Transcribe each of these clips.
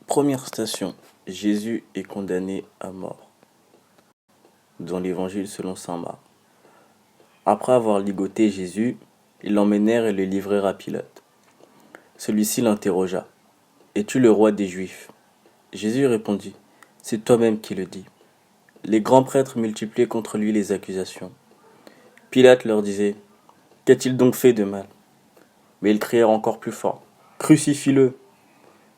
Première station, Jésus est condamné à mort. Dans l'évangile selon saint Marc. Après avoir ligoté Jésus, ils l'emmenèrent et le livrèrent à Pilate. Celui-ci l'interrogea. Es-tu le roi des Juifs? Jésus répondit. C'est toi-même qui le dis. Les grands prêtres multipliaient contre lui les accusations. Pilate leur disait. Qu'a-t-il donc fait de mal? Mais ils crièrent encore plus fort. Crucifie-le!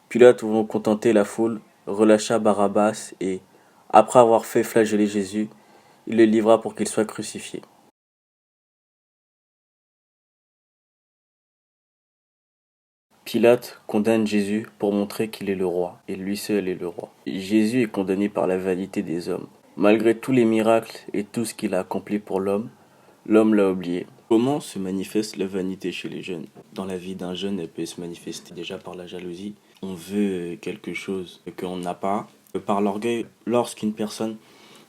Pilate, voulant contenter la foule, relâcha Barabbas et, après avoir fait flageller Jésus, il le livra pour qu'il soit crucifié. Pilate condamne Jésus pour montrer qu'il est le roi, et lui seul est le roi. Jésus est condamné par la vanité des hommes. Malgré tous les miracles et tout ce qu'il a accompli pour l'homme l'a oublié. Comment se manifeste la vanité chez les jeunes? Dans la vie d'un jeune, elle peut se manifester déjà par la jalousie. On veut quelque chose qu'on n'a pas. Par l'orgueil, lorsqu'une personne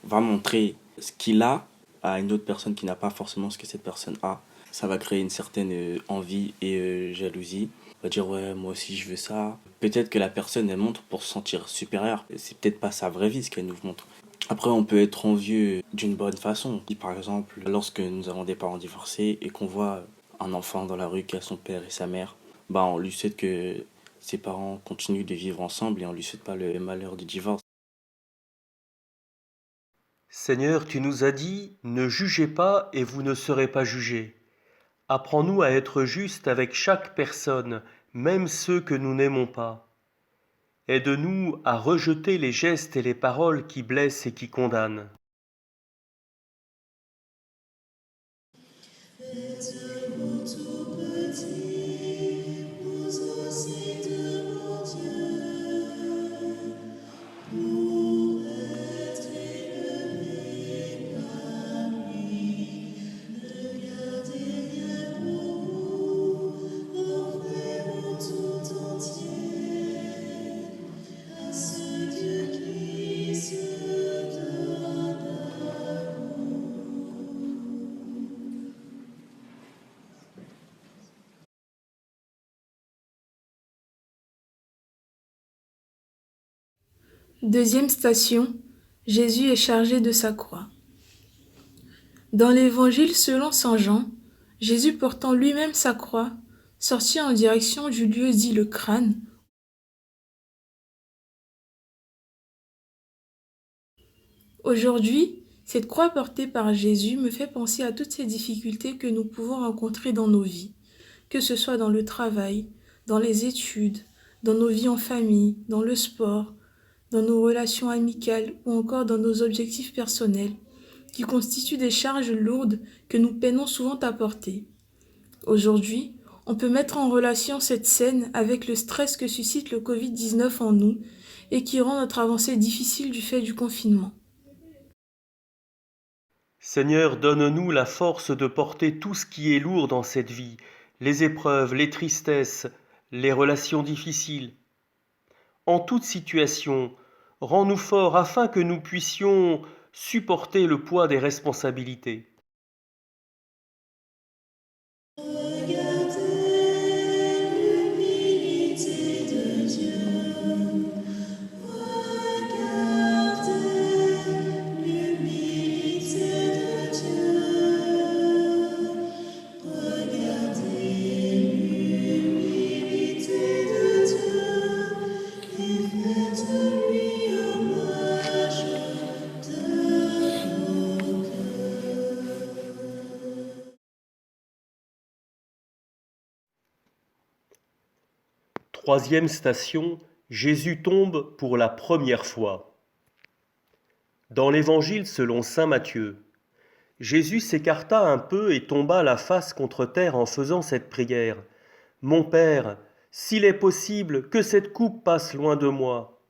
va montrer ce qu'il a à une autre personne qui n'a pas forcément ce que cette personne a, ça va créer une certaine envie et jalousie. On va dire ouais, moi aussi je veux ça. Peut-être que la personne elle montre pour se sentir supérieure. C'est peut-être pas sa vraie vie ce qu'elle nous montre. Après, on peut être envieux d'une bonne façon. Par exemple, lorsque nous avons des parents divorcés et qu'on voit un enfant dans la rue qui a son père et sa mère, on lui souhaite que ses parents continuent de vivre ensemble et on lui souhaite pas le malheur du divorce. Seigneur, tu nous as dit, ne jugez pas et vous ne serez pas jugés. Apprends-nous à être justes avec chaque personne, même ceux que nous n'aimons pas. Aide-nous à rejeter les gestes et les paroles qui blessent et qui condamnent. Deuxième station, Jésus est chargé de sa croix. Dans l'évangile selon saint Jean, Jésus portant lui-même sa croix, sortit en direction du lieu dit le crâne. Aujourd'hui, cette croix portée par Jésus me fait penser à toutes ces difficultés que nous pouvons rencontrer dans nos vies, que ce soit dans le travail, dans les études, dans nos vies en famille, dans le sport, dans nos relations amicales ou encore dans nos objectifs personnels, qui constituent des charges lourdes que nous peinons souvent à porter. Aujourd'hui, on peut mettre en relation cette scène avec le stress que suscite le Covid-19 en nous et qui rend notre avancée difficile du fait du confinement. Seigneur, donne-nous la force de porter tout ce qui est lourd dans cette vie, les épreuves, les tristesses, les relations difficiles. En toute situation, rends-nous forts afin que nous puissions supporter le poids des responsabilités. Troisième station, Jésus tombe pour la première fois. Dans l'Évangile selon saint Matthieu, Jésus s'écarta un peu et tomba la face contre terre en faisant cette prière. Mon Père, s'il est possible, que cette coupe passe loin de moi.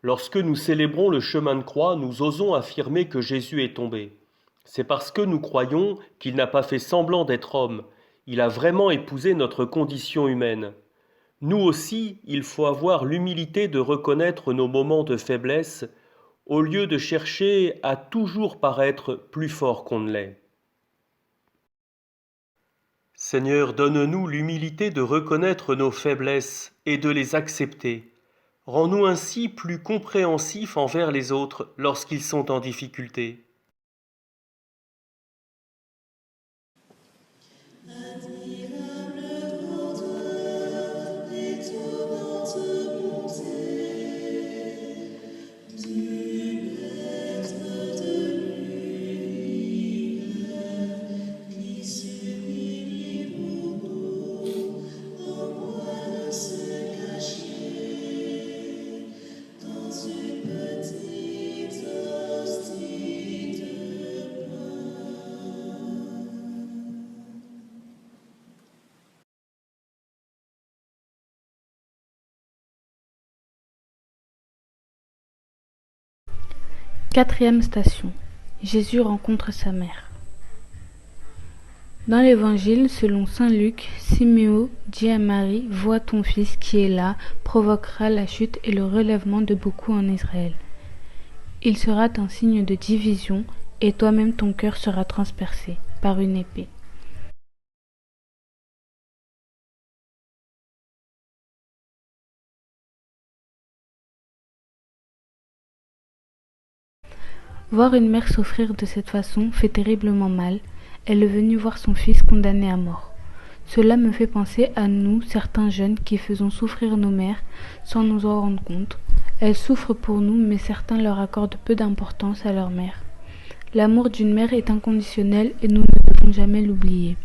Lorsque nous célébrons le chemin de croix, nous osons affirmer que Jésus est tombé. C'est parce que nous croyons qu'il n'a pas fait semblant d'être homme. Il a vraiment épousé notre condition humaine. Nous aussi, il faut avoir l'humilité de reconnaître nos moments de faiblesse, au lieu de chercher à toujours paraître plus fort qu'on ne l'est. Seigneur, donne-nous l'humilité de reconnaître nos faiblesses et de les accepter. Rends-nous ainsi plus compréhensifs envers les autres lorsqu'ils sont en difficulté. Quatrième station. Jésus rencontre sa mère. Dans l'évangile, selon saint Luc, Siméon dit à Marie, « Vois ton fils qui est là, provoquera la chute et le relèvement de beaucoup en Israël. Il sera un signe de division, et toi-même ton cœur sera transpercé par une épée. » Voir une mère souffrir de cette façon fait terriblement mal. Elle est venue voir son fils condamné à mort. Cela me fait penser à nous, certains jeunes, qui faisons souffrir nos mères sans nous en rendre compte. Elles souffrent pour nous, mais certains leur accordent peu d'importance à leur mère. L'amour d'une mère est inconditionnel et nous ne devons jamais l'oublier.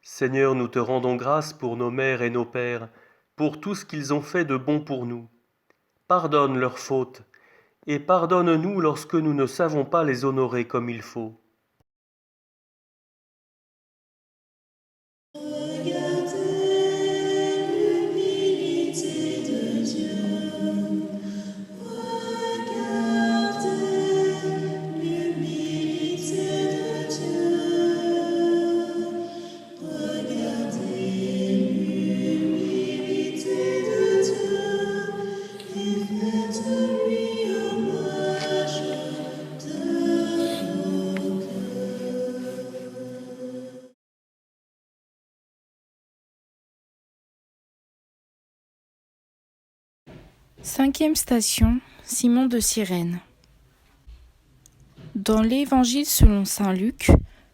Seigneur, nous te rendons grâce pour nos mères et nos pères, pour tout ce qu'ils ont fait de bon pour nous. Pardonne leurs fautes, et pardonne-nous lorsque nous ne savons pas les honorer comme il faut. Cinquième station, Simon de Cyrène. Dans l'Évangile selon saint Luc,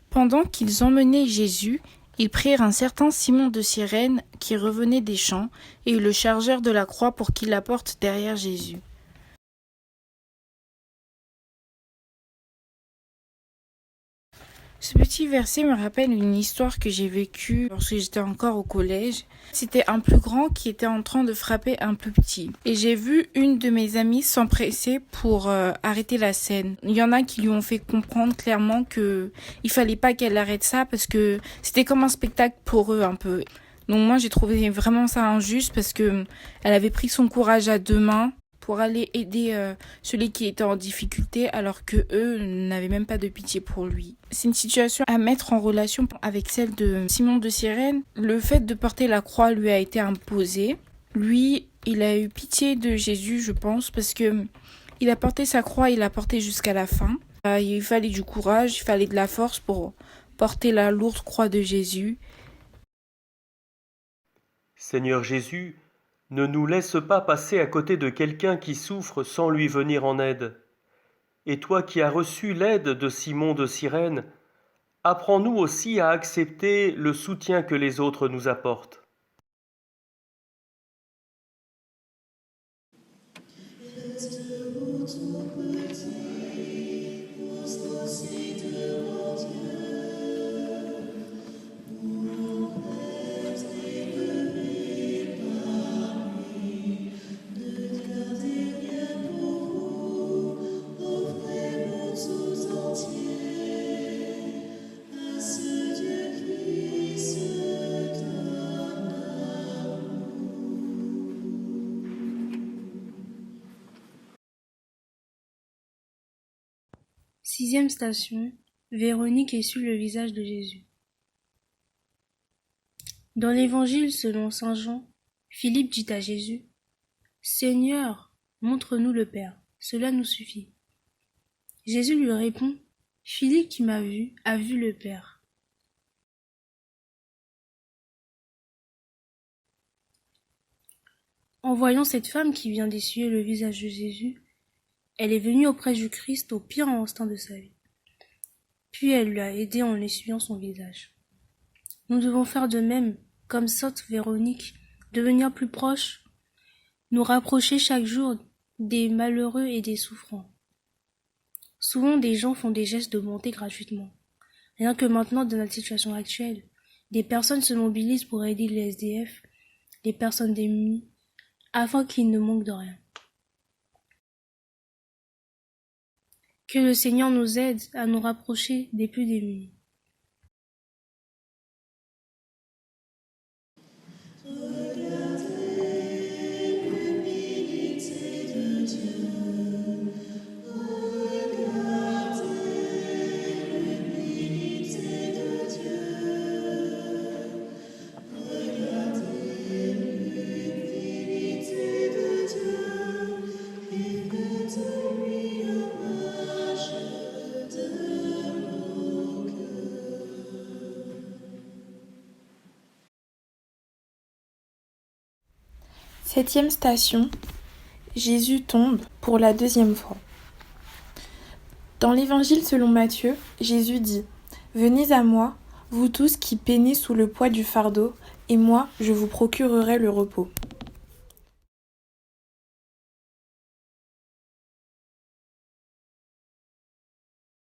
pendant qu'ils emmenaient Jésus, ils prirent un certain Simon de Cyrène qui revenait des champs et le chargèrent de la croix pour qu'il la porte derrière Jésus. Ce petit verset me rappelle une histoire que j'ai vécue lorsque j'étais encore au collège. C'était un plus grand qui était en train de frapper un plus petit. Et j'ai vu une de mes amies s'empresser pour arrêter la scène. Il y en a qui lui ont fait comprendre clairement que il fallait pas qu'elle arrête ça parce que c'était comme un spectacle pour eux un peu. Donc moi j'ai trouvé vraiment ça injuste parce que elle avait pris son courage à deux mains pour aller aider celui qui était en difficulté alors que eux n'avaient même pas de pitié pour lui. C'est une situation à mettre en relation avec celle de Simon de Cyrène. Le fait de porter la croix lui a été imposé. Lui, il a eu pitié de Jésus, je pense, parce que il a porté sa croix, il l'a portée jusqu'à la fin. Il fallait du courage, il fallait de la force pour porter la lourde croix de Jésus. Seigneur Jésus, ne nous laisse pas passer à côté de quelqu'un qui souffre sans lui venir en aide. Et toi qui as reçu l'aide de Simon de Cyrène, apprends-nous aussi à accepter le soutien que les autres nous apportent. Sixième station, Véronique essuie le visage de Jésus. Dans l'Évangile selon saint Jean, Philippe dit à Jésus, « Seigneur, montre-nous le Père, cela nous suffit. » Jésus lui répond, « Philippe qui m'a vu a vu le Père. » En voyant cette femme qui vient d'essuyer le visage de Jésus, elle est venue auprès du Christ au pire instant de sa vie. Puis elle lui a aidé en essuyant son visage. Nous devons faire de même, comme sainte Véronique, devenir plus proches, nous rapprocher chaque jour des malheureux et des souffrants. Souvent des gens font des gestes de bonté gratuitement. Rien que maintenant, dans notre situation actuelle, des personnes se mobilisent pour aider les SDF, les personnes démunies, afin qu'ils ne manquent de rien. Que le Seigneur nous aide à nous rapprocher des plus démunis. Septième station, Jésus tombe pour la deuxième fois. Dans l'Évangile selon Matthieu, Jésus dit « Venez à moi, vous tous qui peinez sous le poids du fardeau, et moi je vous procurerai le repos. »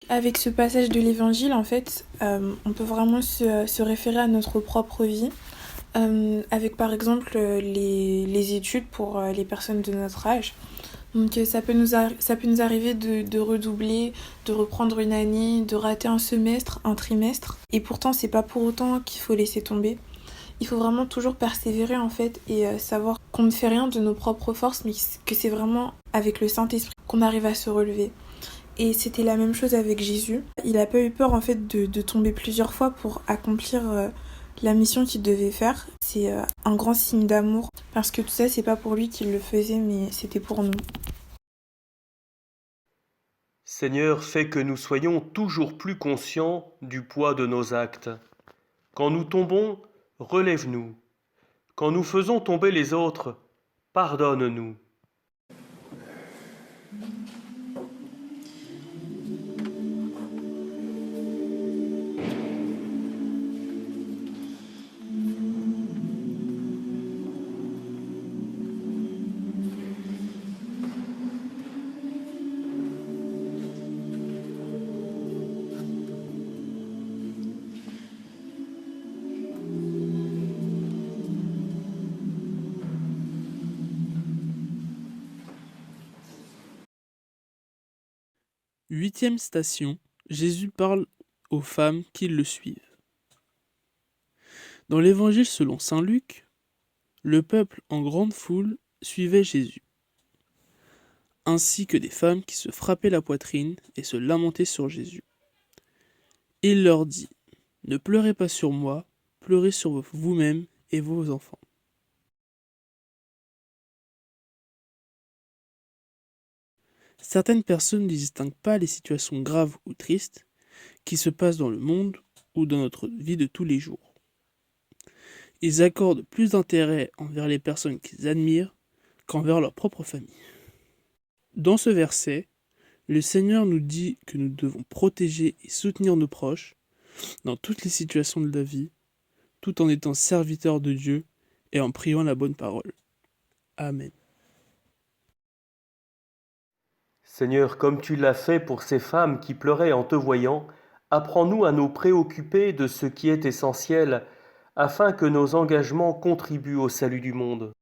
Avec ce passage de l'Évangile, en fait, on peut vraiment se référer à notre propre vie. Avec par exemple les études pour les personnes de notre âge. Donc ça peut nous arriver de redoubler, de reprendre une année, de rater un semestre, un trimestre. Et pourtant, c'est pas pour autant qu'il faut laisser tomber. Il faut vraiment toujours persévérer en fait et savoir qu'on ne fait rien de nos propres forces, mais que c'est vraiment avec le Saint-Esprit qu'on arrive à se relever. Et c'était la même chose avec Jésus. Il a pas eu peur en fait de tomber plusieurs fois pour accomplir la mission qu'il devait faire. C'est un grand signe d'amour, parce que tout ça, c'est pas pour lui qu'il le faisait, mais c'était pour nous. Seigneur, fais que nous soyons toujours plus conscients du poids de nos actes. Quand nous tombons, relève-nous. Quand nous faisons tomber les autres, pardonne-nous. Huitième station, Jésus parle aux femmes qui le suivent. Dans l'Évangile selon saint Luc, le peuple en grande foule suivait Jésus, ainsi que des femmes qui se frappaient la poitrine et se lamentaient sur Jésus. Il leur dit, « Ne pleurez pas sur moi, pleurez sur vous-même et vos enfants. » Certaines personnes ne distinguent pas les situations graves ou tristes qui se passent dans le monde ou dans notre vie de tous les jours. Ils accordent plus d'intérêt envers les personnes qu'ils admirent qu'envers leur propre famille. Dans ce verset, le Seigneur nous dit que nous devons protéger et soutenir nos proches dans toutes les situations de la vie, tout en étant serviteurs de Dieu et en priant la bonne parole. Amen. Seigneur, comme tu l'as fait pour ces femmes qui pleuraient en te voyant, apprends-nous à nous préoccuper de ce qui est essentiel, afin que nos engagements contribuent au salut du monde.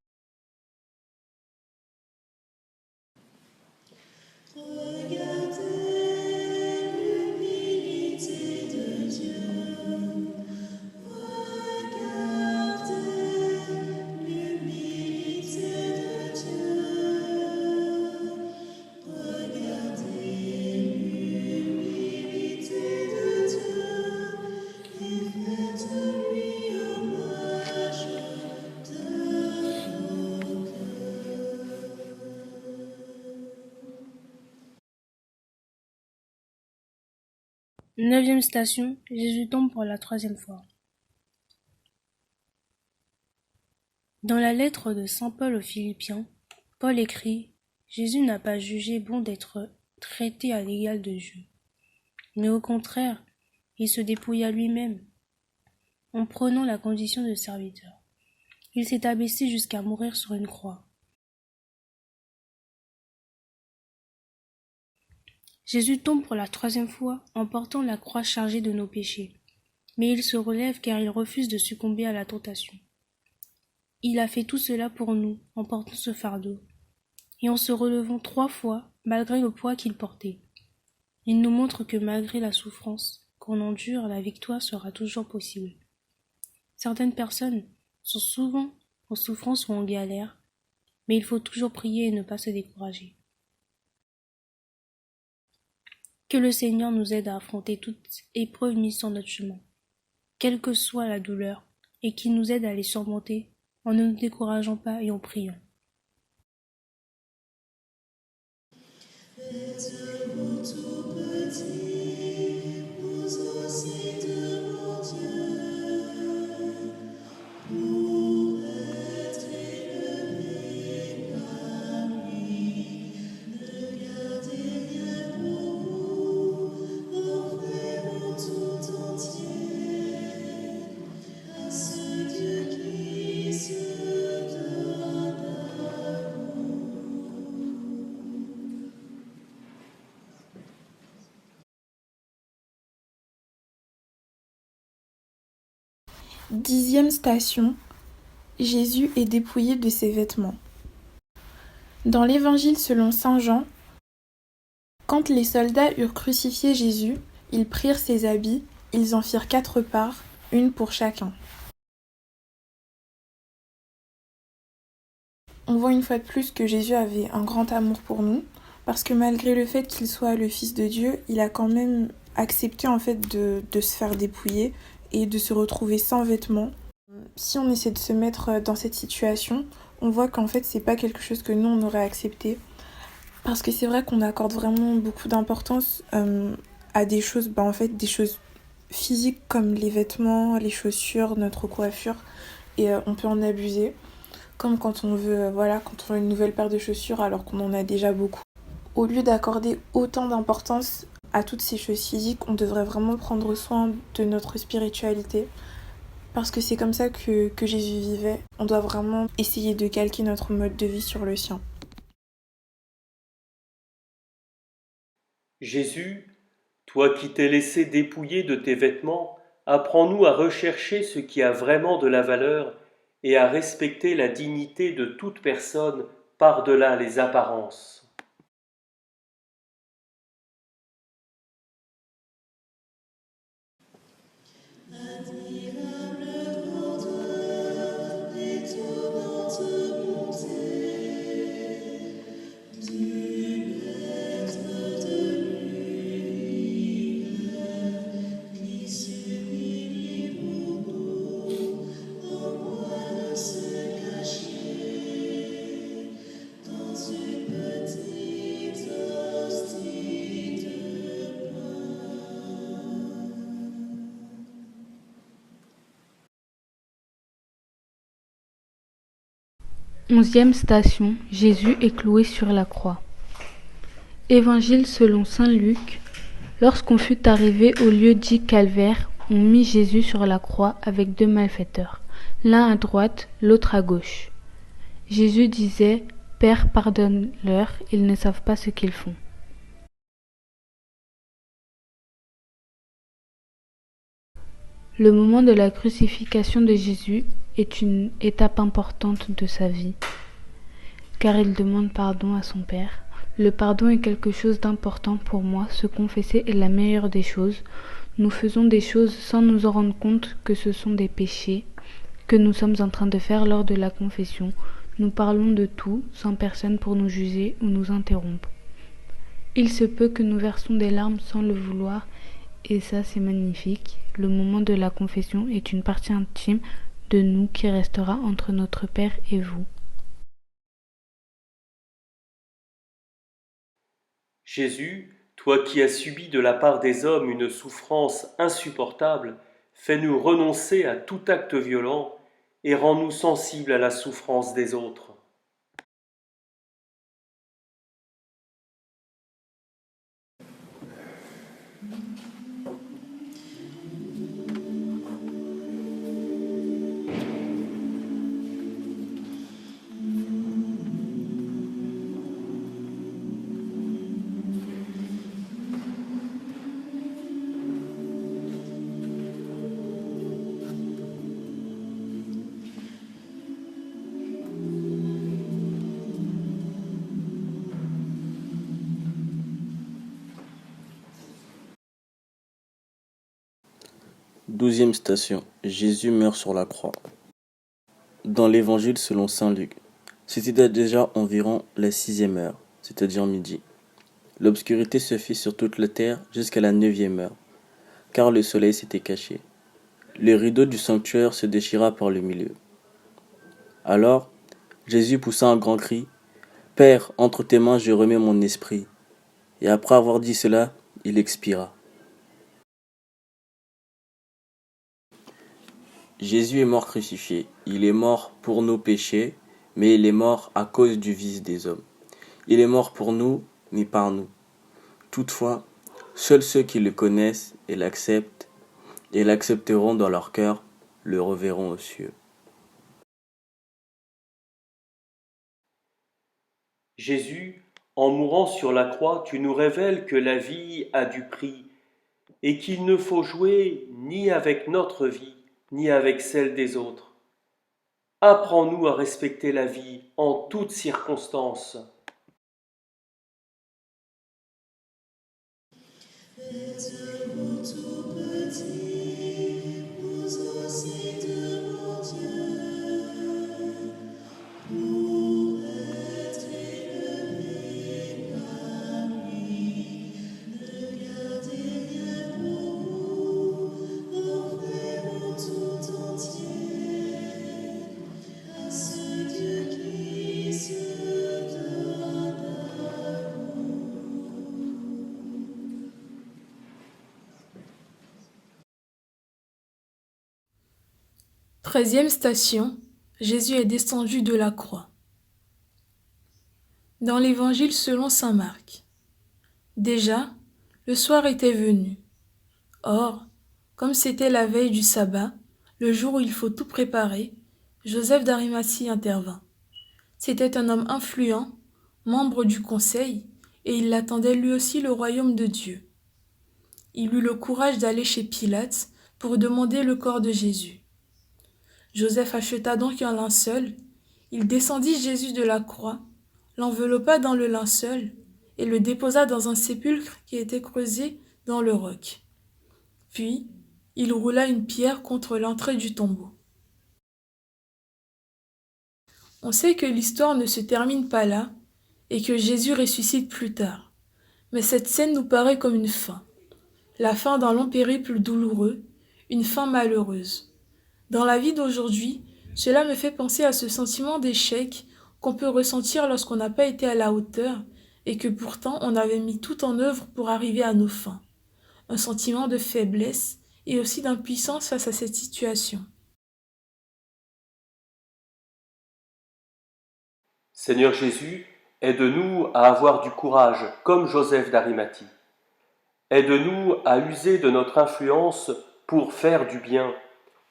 Neuvième station, Jésus tombe pour la 3e fois. Dans la lettre de saint Paul aux Philippiens, Paul écrit « Jésus n'a pas jugé bon d'être traité à l'égal de Dieu, mais au contraire, il se dépouilla lui-même, en prenant la condition de serviteur. Il s'est abaissé jusqu'à mourir sur une croix. » Jésus tombe pour la 3e fois en portant la croix chargée de nos péchés, mais il se relève car il refuse de succomber à la tentation. Il a fait tout cela pour nous en portant ce fardeau, et en se relevant 3 fois malgré le poids qu'il portait. Il nous montre que malgré la souffrance qu'on endure, la victoire sera toujours possible. Certaines personnes sont souvent en souffrance ou en galère, mais il faut toujours prier et ne pas se décourager. Que le Seigneur nous aide à affronter toute épreuve mise sur notre chemin, quelle que soit la douleur, et qu'il nous aide à les surmonter en ne nous décourageant pas et en priant. Dixième station, Jésus est dépouillé de ses vêtements. Dans l'Évangile selon saint Jean, quand les soldats eurent crucifié Jésus, ils prirent ses habits, ils en firent 4 parts, une pour chacun. On voit une fois de plus que Jésus avait un grand amour pour nous, parce que malgré le fait qu'il soit le Fils de Dieu, il a quand même accepté en fait de se faire dépouiller et de se retrouver sans vêtements. Si on essaie de se mettre dans cette situation, on voit qu'en fait c'est pas quelque chose que nous on aurait accepté. Parce que c'est vrai qu'on accorde vraiment beaucoup d'importance à des choses, en fait des choses physiques comme les vêtements, les chaussures, notre coiffure, et on peut en abuser. Comme quand on veut, quand on veut une nouvelle paire de chaussures alors qu'on en a déjà beaucoup. Au lieu d'accorder autant d'importance à toutes ces choses physiques, on devrait vraiment prendre soin de notre spiritualité. Parce que c'est comme ça que Jésus vivait. On doit vraiment essayer de calquer notre mode de vie sur le sien. Jésus, toi qui t'es laissé dépouiller de tes vêtements, apprends-nous à rechercher ce qui a vraiment de la valeur et à respecter la dignité de toute personne par-delà les apparences. Onzième station, Jésus est cloué sur la croix. Évangile selon saint Luc. Lorsqu'on fut arrivé au lieu dit Calvaire, on mit Jésus sur la croix avec 2 malfaiteurs, l'un à droite, l'autre à gauche. Jésus disait « Père, pardonne-leur, ils ne savent pas ce qu'ils font. » Le moment de la crucifixion de Jésus est une étape importante de sa vie, car il demande pardon à son Père. Le pardon est quelque chose d'important pour moi. Se confesser est la meilleure des choses. Nous faisons des choses sans nous en rendre compte que ce sont des péchés que nous sommes en train de faire lors de la confession. Nous parlons de tout, sans personne pour nous juger ou nous interrompre. Il se peut que nous versons des larmes sans le vouloir, et ça c'est magnifique. Le moment de la confession est une partie intime de nous qui restera entre notre Père et vous. Jésus, Toi qui as subi de la part des hommes une souffrance insupportable, fais-nous renoncer à tout acte violent et rends-nous sensibles à la souffrance des autres. Douzième station. Jésus meurt sur la croix. Dans l'évangile selon saint Luc, c'était déjà environ la 6e heure, c'est-à-dire midi. L'obscurité se fit sur toute la terre jusqu'à la 9e heure, car le soleil s'était caché. Le rideau du sanctuaire se déchira par le milieu. Alors, Jésus poussa un grand cri, « Père, entre tes mains je remets mon esprit. » Et après avoir dit cela, il expira. Jésus est mort crucifié. Il est mort pour nos péchés, mais il est mort à cause du vice des hommes. Il est mort pour nous, mais par nous. Toutefois, seuls ceux qui le connaissent et l'acceptent, et l'accepteront dans leur cœur, le reverront aux cieux. Jésus, en mourant sur la croix, tu nous révèles que la vie a du prix et qu'il ne faut jouer ni avec notre vie, ni avec celle des autres. Apprends-nous à respecter la vie en toutes circonstances. Treizième station. Jésus est descendu de la croix. Dans l'évangile selon saint Marc. Déjà, le soir était venu. Or, comme c'était la veille du sabbat, le jour où il faut tout préparer, Joseph d'Arimathie intervint. C'était un homme influent, membre du conseil, et il attendait lui aussi le royaume de Dieu. Il eut le courage d'aller chez Pilate pour demander le corps de Jésus. Joseph acheta donc un linceul, il descendit Jésus de la croix, l'enveloppa dans le linceul et le déposa dans un sépulcre qui était creusé dans le roc. Puis, il roula une pierre contre l'entrée du tombeau. On sait que l'histoire ne se termine pas là et que Jésus ressuscite plus tard. Mais cette scène nous paraît comme une fin. La fin d'un long périple douloureux, une fin malheureuse. Dans la vie d'aujourd'hui, cela me fait penser à ce sentiment d'échec qu'on peut ressentir lorsqu'on n'a pas été à la hauteur et que pourtant on avait mis tout en œuvre pour arriver à nos fins. Un sentiment de faiblesse et aussi d'impuissance face à cette situation. Seigneur Jésus, aide-nous à avoir du courage comme Joseph d'Arimathie. Aide-nous à user de notre influence pour faire du bien,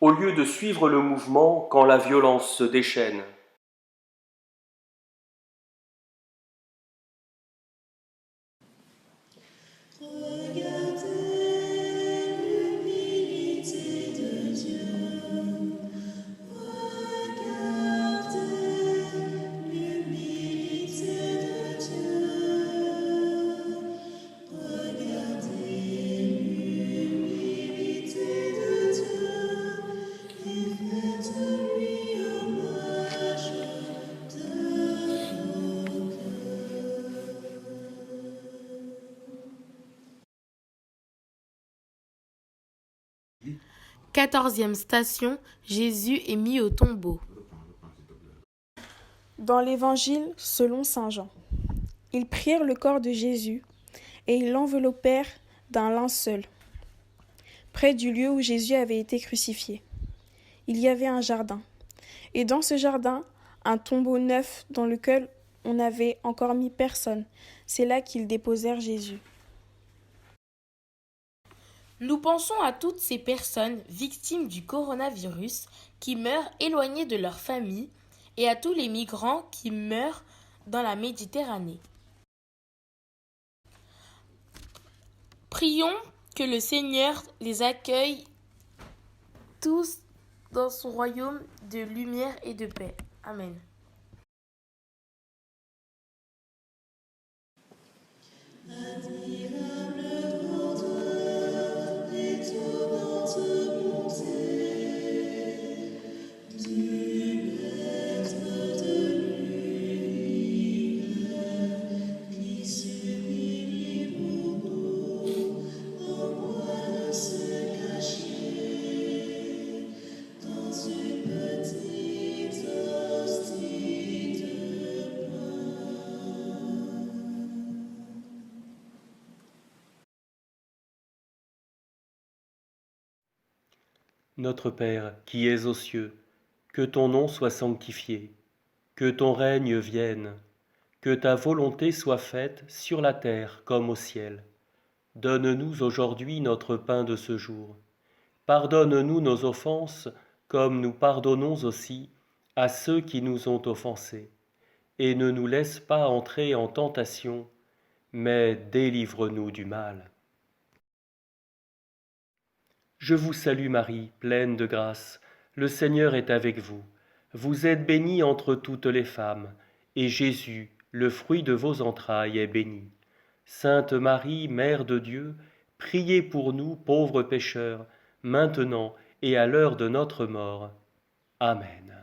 au lieu de suivre le mouvement quand la violence se déchaîne. Quatorzième station, Jésus est mis au tombeau. Dans l'évangile selon saint Jean. Ils prirent le corps de Jésus et ils l'enveloppèrent d'un linceul, près du lieu où Jésus avait été crucifié. Il y avait un jardin, et dans ce jardin, un tombeau neuf dans lequel on n'avait encore mis personne. C'est là qu'ils déposèrent Jésus. Nous pensons à toutes ces personnes victimes du coronavirus qui meurent éloignées de leur famille et à tous les migrants qui meurent dans la Méditerranée. Prions que le Seigneur les accueille tous dans son royaume de lumière et de paix. Amen. Notre Père, qui es aux cieux, que ton nom soit sanctifié, que ton règne vienne, que ta volonté soit faite sur la terre comme au ciel. Donne-nous aujourd'hui notre pain de ce jour. Pardonne-nous nos offenses, comme nous pardonnons aussi à ceux qui nous ont offensés. Et ne nous laisse pas entrer en tentation, mais délivre-nous du mal. Je vous salue Marie, pleine de grâce, le Seigneur est avec vous. Vous êtes bénie entre toutes les femmes, et Jésus, le fruit de vos entrailles, est béni. Sainte Marie, Mère de Dieu, priez pour nous pauvres pécheurs, maintenant et à l'heure de notre mort. Amen.